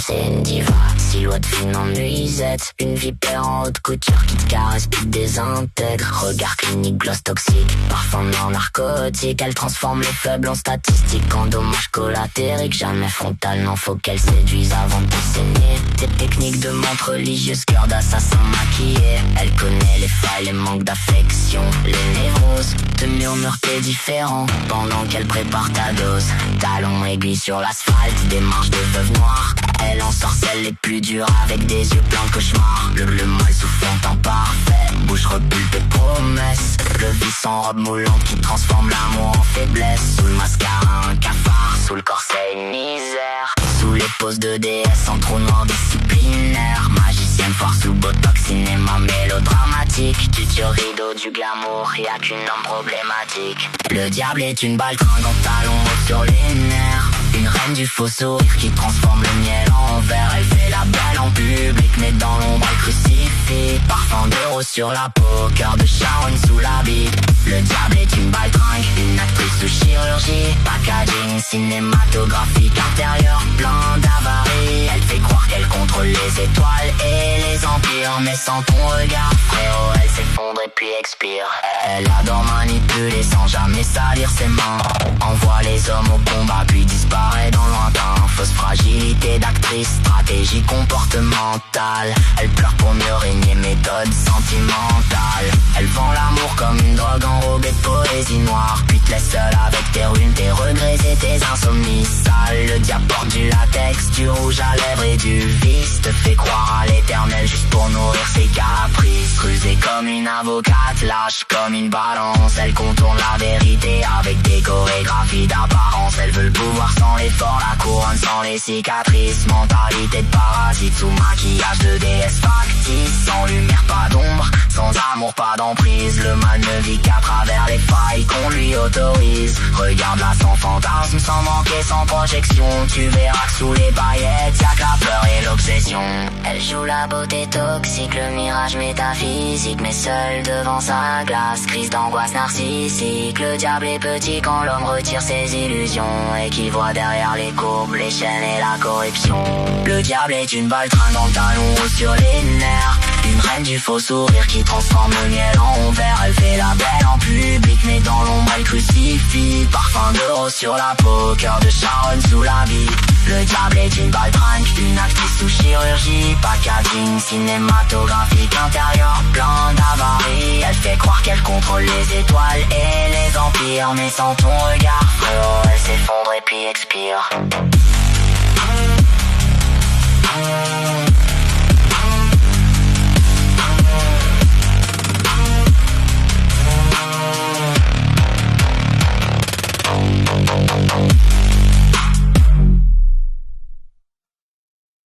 c'est une diva. Silhouette fine en nuisette, une vipère en haute couture qui te caresse puis te désintègre. Regard clinique, gloss toxique, parfum non narcotique. Elle transforme les faibles en statistiques, en dommages collatériques. Jamais frontal, non faut qu'elle séduise avant de te saigner. Tes techniques de montre religieuse, cœur d'assassin maquillé. Elle connaît les failles, les manques d'affection, les névroses. Te murmure tes différents pendant qu'elle prépare ta dose. Talons aiguilles sur l'asphalte, démarche de veuve noire. Elle ensorcelle les plus durs avec des yeux pleins de cauchemars. Le mal soufflant en parfait, bouche repulpe et promesse. Le vice en robe moulante qui transforme l'amour en faiblesse. Sous le mascara un cafard, sous le corset une misère. Sous les poses de déesse en trou noir disciplinaire. Magicienne force sous botox, cinéma mélodramatique. Tuture rideau du glamour, y'a qu'une homme problématique. Le diable est une balle tringante, talons hauts sur les nerfs. Une reine du faux sourire qui transforme le miel en verre. Elle fait la belle en public mais dans l'ombre elle crucifie. Parfum de rose sur la peau, cœur de Sharon sous l'habit. Le diable est une baltringue, une actrice sous chirurgie. Packaging cinématographique intérieur plein d'avaries. Elle fait croire qu'elle contrôle les étoiles et les empires. Mais sans ton regard frérot elle s'effondre et puis expire. Elle adore manipuler sans jamais salir ses mains. Envoie les hommes au combat puis disparaît dans le lointain. Fausse fragilité d'actrice, stratégie comportementale. Elle pleure pour mieux régner, méthode sentimentale. Elle vend l'amour comme une drogue enrobée de poésie noire. Puis te laisse seul avec tes ruines, tes regrets et tes insomnies sales. Le diable porte du latex, du rouge à lèvres et du vice. Te fait croire à l'éternel juste pour nourrir ses caprices. Rusée comme une avocate, lâche comme une balance. Elle contourne la vérité avec des chorégraphies d'apparence. Elle veut le pouvoir sans l'effort, la couronne sans les cicatrices. Mentalité de parasite sous maquillage de déesse factice. Sans lumière pas d'ombre, sans amour pas d'emprise. Le mal ne vit qu'à travers les failles qu'on lui autorise. Regarde-la sans fantasme, sans manquer, sans projection. Tu verras que sous les paillettes y'a que la peur et l'obsession. Elle joue la beauté toxique, le mirage métaphysique. Mais seule devant sa glace, crise d'angoisse narcissique. Le diable est petit quand l'homme retire ses illusions et qu'il voit derrière les courbes, les chaînes et la corruption. Le diable est une baltringue dans le talon haut sur les nerfs. Une reine du faux sourire qui transforme le miel en verre. Elle fait la belle en public mais dans l'ombre elle crucifie. Parfum de rose sur la peau, cœur de Sharon sous l'habit. Le diable est une baltringue, une actrice sous chirurgie. Packaging cinématographique intérieur plein d'avaries. Elle fait croire qu'elle contrôle les étoiles et les empires. Mais sans ton regard frérot elle s'effondre et puis expire.